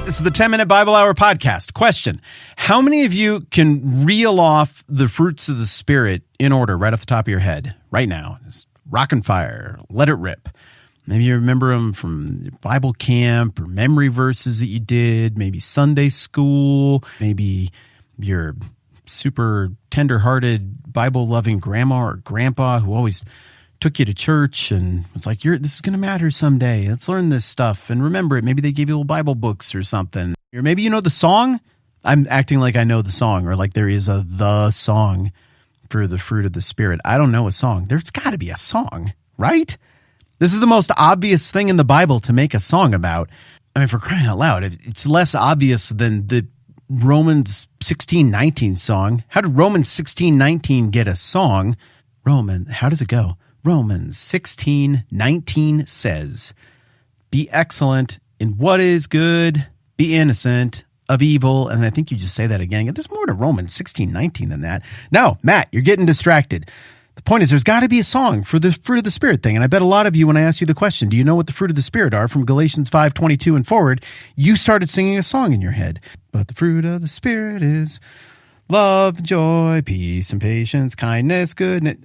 This is the 10-Minute Bible Hour podcast. Question: how many of you can reel off the fruits of the Spirit in order right off the top of your head right now? Just rock and fire, let it rip. Maybe you remember them from Bible camp or memory verses that you did, maybe Sunday school, maybe your super tender-hearted, Bible-loving grandma or grandpa who always took you to church and was like, this is going to matter someday. Let's learn this stuff and remember it. Maybe they gave you little Bible books or something. Or maybe you know the song. I'm acting like I know the song, or like there is the song for the fruit of the Spirit. I don't know a song. There's got to be a song, right? This is the most obvious thing in the Bible to make a song about. I mean, for crying out loud, it's less obvious than the Romans 16:19 song. How did Romans 16:19 get a song? How does it go? Romans 16:19 says, "Be excellent in what is good, be innocent of evil." And I think you just say that again. There's more to Romans 16:19 than that. No, Matt, you're getting distracted. The point is there's got to be a song for the fruit of the Spirit thing. And I bet a lot of you, when I ask you the question, do you know what the fruit of the Spirit are from Galatians 5:22 and forward, you started singing a song in your head. But the fruit of the Spirit is love, joy, peace, and patience, kindness, goodness.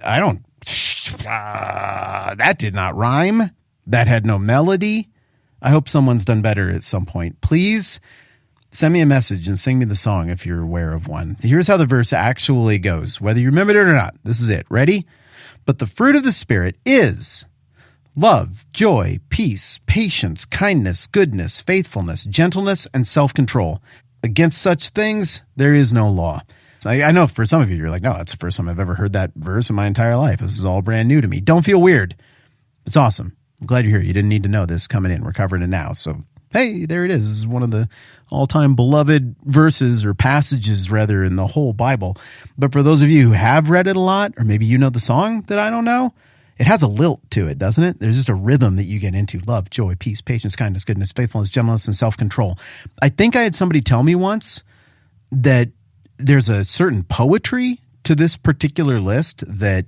That did not rhyme. That had no melody. I hope someone's done better at some point. Please send me a message and sing me the song if you're aware of one. Here's how the verse actually goes, whether you remember it or not. This is it. Ready? But the fruit of the Spirit is love, joy, peace, patience, kindness, goodness, faithfulness, gentleness, and self-control. Against such things, there is no law. I know for some of you, you're like, no, that's the first time I've ever heard that verse in my entire life. This is all brand new to me. Don't feel weird. It's awesome. I'm glad you're here. You didn't need to know this coming in. We're covering it now. So, hey, there it is. This is one of the all-time beloved verses or passages, rather, in the whole Bible. But for those of you who have read it a lot, or maybe you know the song that I don't know, it has a lilt to it, doesn't it? There's just a rhythm that you get into. Love, joy, peace, patience, kindness, goodness, faithfulness, gentleness, and self-control. I think I had somebody tell me once that there's a certain poetry to this particular list that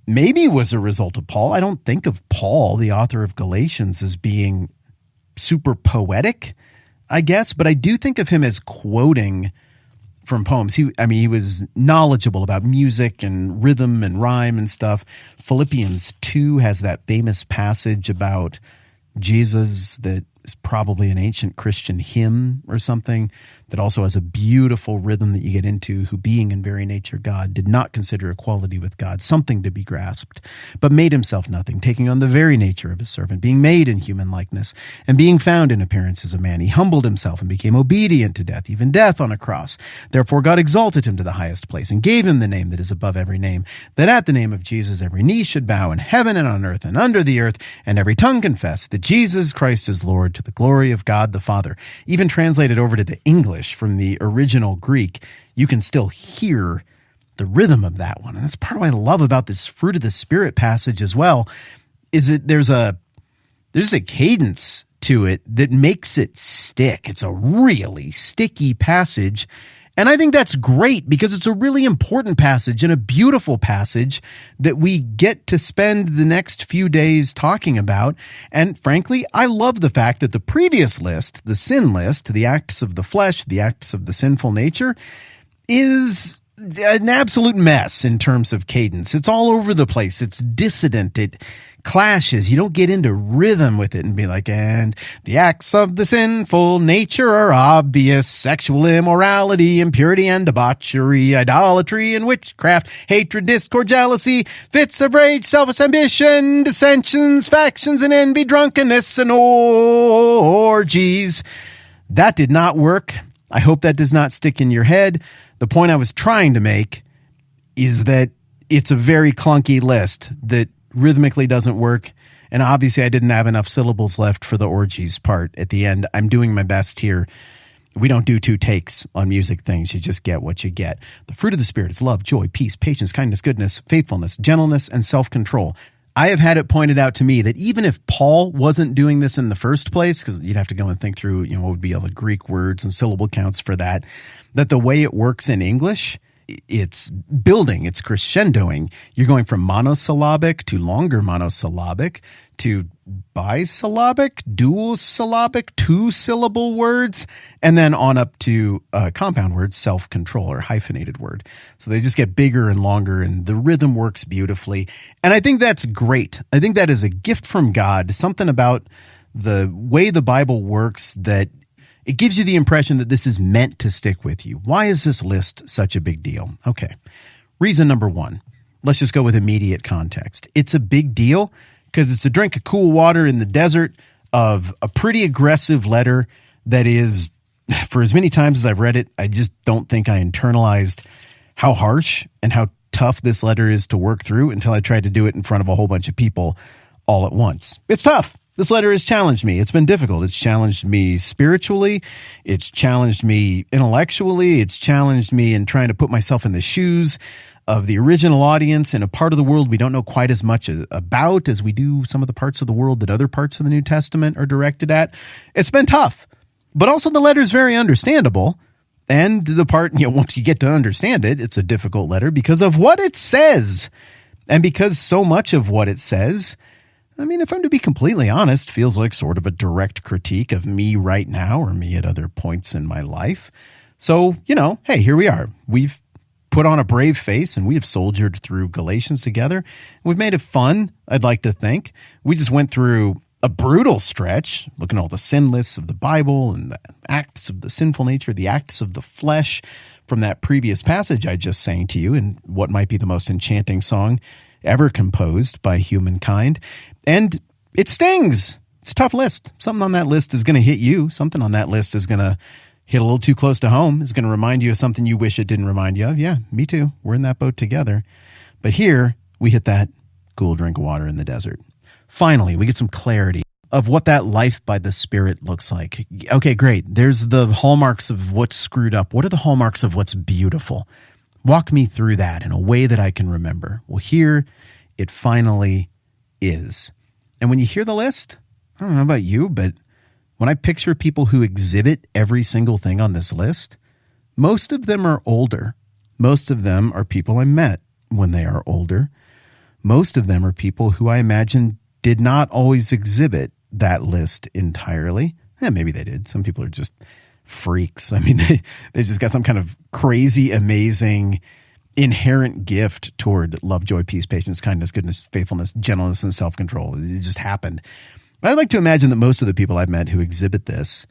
maybe was a result of Paul. I don't think of Paul, the author of Galatians, as being super poetic, I guess, but I do think of him as quoting from poems. He was knowledgeable about music and rhythm and rhyme and stuff. Philippians 2 has that famous passage about Jesus that is probably an ancient Christian hymn or something that also has a beautiful rhythm that you get into, who being in very nature God did not consider equality with God something to be grasped, but made himself nothing, taking on the very nature of a servant, being made in human likeness, and being found in appearance as a man. He humbled himself and became obedient to death, even death on a cross. Therefore God exalted him to the highest place and gave him the name that is above every name, that at the name of Jesus every knee should bow in heaven and on earth and under the earth, and every tongue confess that Jesus Christ is Lord, to the glory of God the Father. Even translated over to the English from the original Greek, you can still hear the rhythm of that one. And that's part of what I love about this fruit of the Spirit passage as well, is that there's a cadence to it that makes it stick. It's a really sticky passage. And I think that's great because it's a really important passage and a beautiful passage that we get to spend the next few days talking about. And frankly, I love the fact that the previous list, the sin list, the acts of the flesh, the acts of the sinful nature, is an absolute mess in terms of cadence. It's all over the place. It's dissident. It clashes. You don't get into rhythm with it and be like, and the acts of the sinful nature are obvious: sexual immorality, impurity and debauchery, idolatry and witchcraft, hatred, discord, jealousy, fits of rage, selfish ambition, dissensions, factions, and envy, drunkenness, and orgies. That did not work. I hope that does not stick in your head. The point I was trying to make is that it's a very clunky list that rhythmically doesn't work. And obviously I didn't have enough syllables left for the orgies part at the end. I'm doing my best here. We don't do two takes on music things. You just get what you get. The fruit of the Spirit is love, joy, peace, patience, kindness, goodness, faithfulness, gentleness, and self-control. I have had it pointed out to me that even if Paul wasn't doing this in the first place, because you'd have to go and think through, what would be all the Greek words and syllable counts for that, that the way it works in English it's building, it's crescendoing. You're going from monosyllabic to longer monosyllabic to bisyllabic, dual syllabic, 2-syllable words, and then on up to compound words, self-control, or hyphenated word. So they just get bigger and longer, and the rhythm works beautifully. And I think that's great. I think that is a gift from God, something about the way the Bible works that it gives you the impression that this is meant to stick with you. Why is this list such a big deal? Okay. Reason number one, let's just go with immediate context. It's a big deal because it's a drink of cool water in the desert of a pretty aggressive letter that is, for as many times as I've read it, I just don't think I internalized how harsh and how tough this letter is to work through until I tried to do it in front of a whole bunch of people all at once. It's tough. This letter has challenged me. It's been difficult. It's challenged me spiritually. It's challenged me intellectually. It's challenged me in trying to put myself in the shoes of the original audience in a part of the world we don't know quite as much about as we do some of the parts of the world that other parts of the New Testament are directed at. It's been tough, but also the letter is very understandable. And the part, once you get to understand it, it's a difficult letter because of what it says. And because so much of what it says, I mean, if I'm to be completely honest, feels like sort of a direct critique of me right now or me at other points in my life. So, hey, here we are. We've put on a brave face and we have soldiered through Galatians together. We've made it fun, I'd like to think. We just went through a brutal stretch, looking at all the sin lists of the Bible and the acts of the sinful nature, the acts of the flesh from that previous passage I just sang to you in what might be the most enchanting song ever composed by humankind. And it stings. It's a tough list. Something on that list is going to hit you. Something on that list is going to hit a little too close to home. It's going to remind you of something you wish it didn't remind you of. Yeah, me too. We're in that boat together. But here we hit that cool drink of water in the desert. Finally, we get some clarity of what that life by the Spirit looks like. Okay, great. There's the hallmarks of what's screwed up. What are the hallmarks of what's beautiful? Walk me through that in a way that I can remember. Well, here it finally is. And when you hear the list, I don't know about you, but when I picture people who exhibit every single thing on this list, most of them are older. Most of them are people I met when they are older. Most of them are people who I imagine did not always exhibit that list entirely. Maybe they did. Some people are just freaks. I mean, they just got some kind of crazy, amazing, inherent gift toward love, joy, peace, patience, kindness, goodness, faithfulness, gentleness, and self-control. It just happened. But I'd like to imagine that most of the people I've met who exhibit this,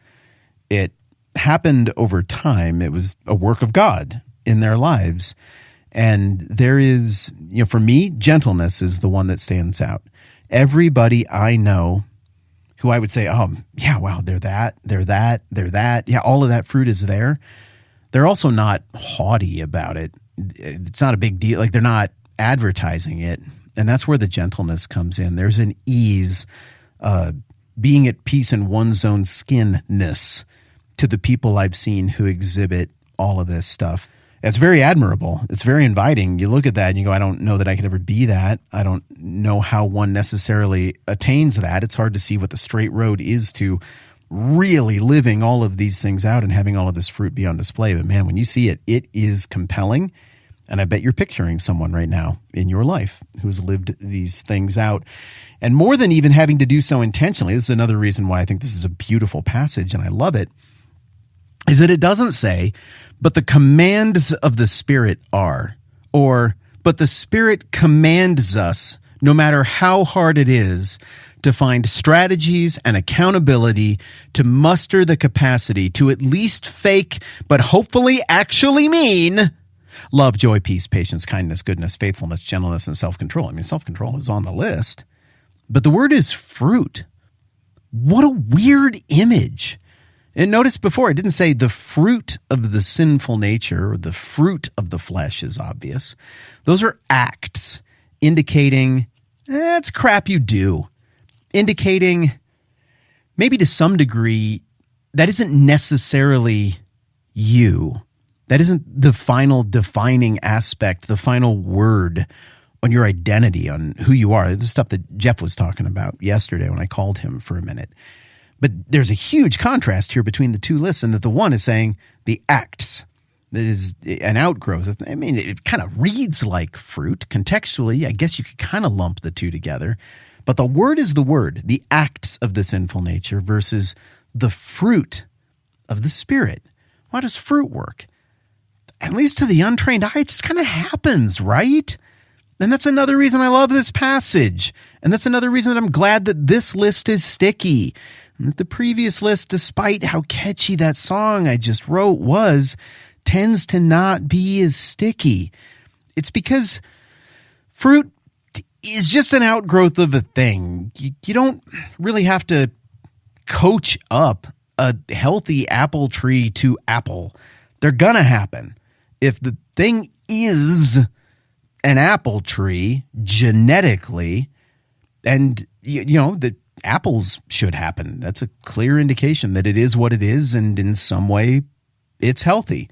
it happened over time. It was a work of God in their lives. And there is, for me, gentleness is the one that stands out. Everybody I know who I would say, oh, yeah, wow, they're that. Yeah, all of that fruit is there. They're also not haughty about it. It's not a big deal. Like, they're not advertising it. And that's where the gentleness comes in. There's an ease, being at peace in one's own skinness to the people I've seen who exhibit all of this stuff. It's very admirable. It's very inviting. You look at that and you go, I don't know that I could ever be that. I don't know how one necessarily attains that. It's hard to see what the straight road is to really living all of these things out and having all of this fruit be on display. But man, when you see it, it is compelling. And I bet you're picturing someone right now in your life who's lived these things out. And more than even having to do so intentionally, this is another reason why I think this is a beautiful passage and I love it, is that it doesn't say, but the commands of the Spirit are, or, but the Spirit commands us, no matter how hard it is, to find strategies and accountability to muster the capacity to at least fake, but hopefully actually mean love, joy, peace, patience, kindness, goodness, faithfulness, gentleness, and self-control. I mean, self-control is on the list, but the word is fruit. What a weird image. And notice before, it didn't say the fruit of the sinful nature or the fruit of the flesh is obvious. Those are acts indicating that's crap you do. Indicating maybe to some degree that isn't necessarily you. That isn't the final defining aspect, the final word on your identity, on who you are. The stuff that Jeff was talking about yesterday when I called him for a minute. But there's a huge contrast here between the two lists, and that the one is saying the acts. is an outgrowth. I mean, it kind of reads like fruit. Contextually, I guess you could kind of lump the two together. But the word is the word, the acts of the sinful nature versus the fruit of the Spirit. How does fruit work? At least to the untrained eye, it just kind of happens, right? And that's another reason I love this passage. And that's another reason that I'm glad that this list is sticky. And that the previous list, despite how catchy that song I just wrote was, tends to not be as sticky. It's because fruit is just an outgrowth of a thing. You don't really have to coach up a healthy apple tree to apple. They're gonna happen. If the thing is an apple tree genetically, and the apples should happen. That's a clear indication that it is what it is, and in some way it's healthy.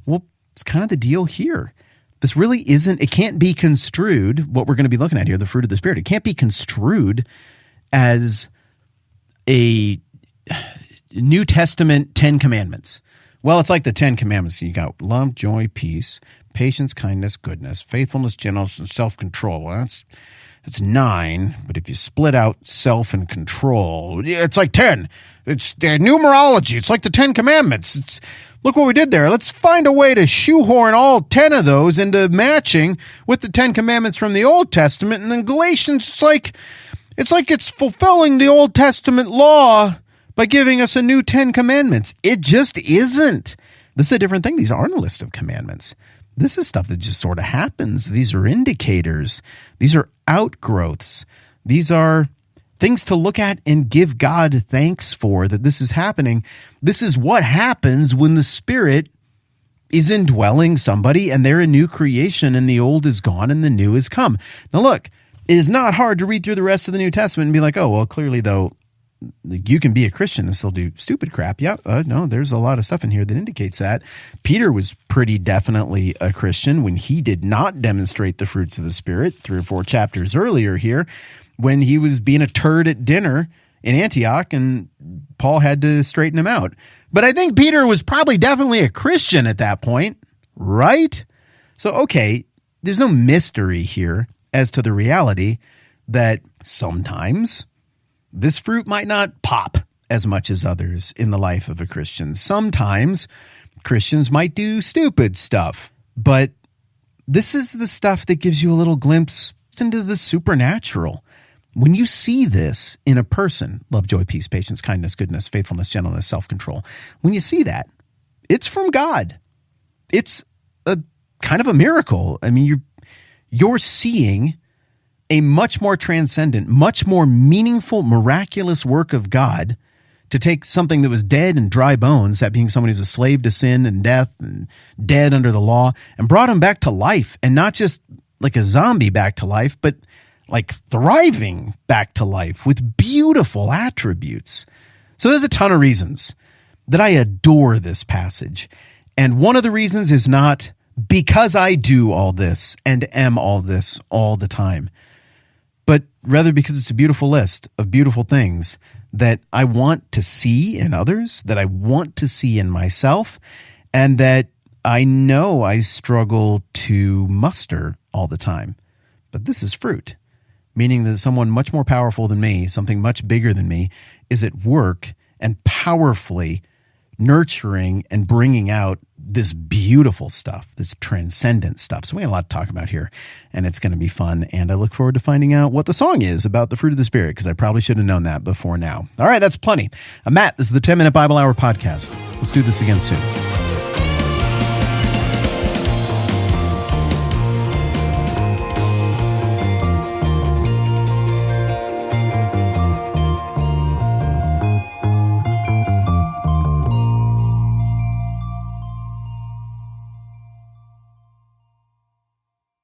Well, it's kind of the deal here. This really isn't, it can't be construed, what we're going to be looking at here, the fruit of the Spirit, it can't be construed as a New Testament 10 Commandments. Well, it's like the 10 Commandments. You got love, joy, peace, patience, kindness, goodness, faithfulness, gentleness, and self-control. Well, that's 9, but if you split out self and control, it's like 10. It's numerology. It's like the 10 Commandments. Look what we did there. Let's find a way to shoehorn all 10 of those into matching with the 10 Commandments from the Old Testament. And then Galatians, it's like it's fulfilling the Old Testament law by giving us a new 10 Commandments. It just isn't. This is a different thing. These aren't a list of commandments. This is stuff that just sort of happens. These are indicators. These are outgrowths. These are things to look at and give God thanks for, that this is happening. This is what happens when the Spirit is indwelling somebody and they're a new creation and the old is gone and the new has come. Now look, it is not hard to read through the rest of the New Testament and be like, oh, well, clearly though, you can be a Christian and still do stupid crap. Yeah, no, there's a lot of stuff in here that indicates that. Peter was pretty definitely a Christian when he did not demonstrate the fruits of the Spirit 3 or 4 chapters earlier here, when he was being a turd at dinner in Antioch and Paul had to straighten him out. But I think Peter was probably definitely a Christian at that point, right? So, okay, there's no mystery here as to the reality that sometimes this fruit might not pop as much as others in the life of a Christian. Sometimes Christians might do stupid stuff, but this is the stuff that gives you a little glimpse into the supernatural. When you see this in a person, love, joy, peace, patience, kindness, goodness, faithfulness, gentleness, self-control, when you see that, it's from God. It's a kind of a miracle. I mean, you're seeing a much more transcendent, much more meaningful, miraculous work of God to take something that was dead and dry bones, that being someone who's a slave to sin and death and dead under the law, and brought him back to life, and not just like a zombie back to life, but like thriving back to life with beautiful attributes. So there's a ton of reasons that I adore this passage. And one of the reasons is not because I do all this and am all this all the time, but rather because it's a beautiful list of beautiful things that I want to see in others, that I want to see in myself, and that I know I struggle to muster all the time. But this is fruit, meaning that someone much more powerful than me, something much bigger than me, is at work and powerfully nurturing and bringing out this beautiful stuff, this transcendent stuff. So we have a lot to talk about here, and it's going to be fun. And I look forward to finding out what the song is about the fruit of the Spirit, because I probably should have known that before now. All right, that's plenty. I'm Matt. This is the 10-Minute Bible Hour podcast. Let's do this again soon.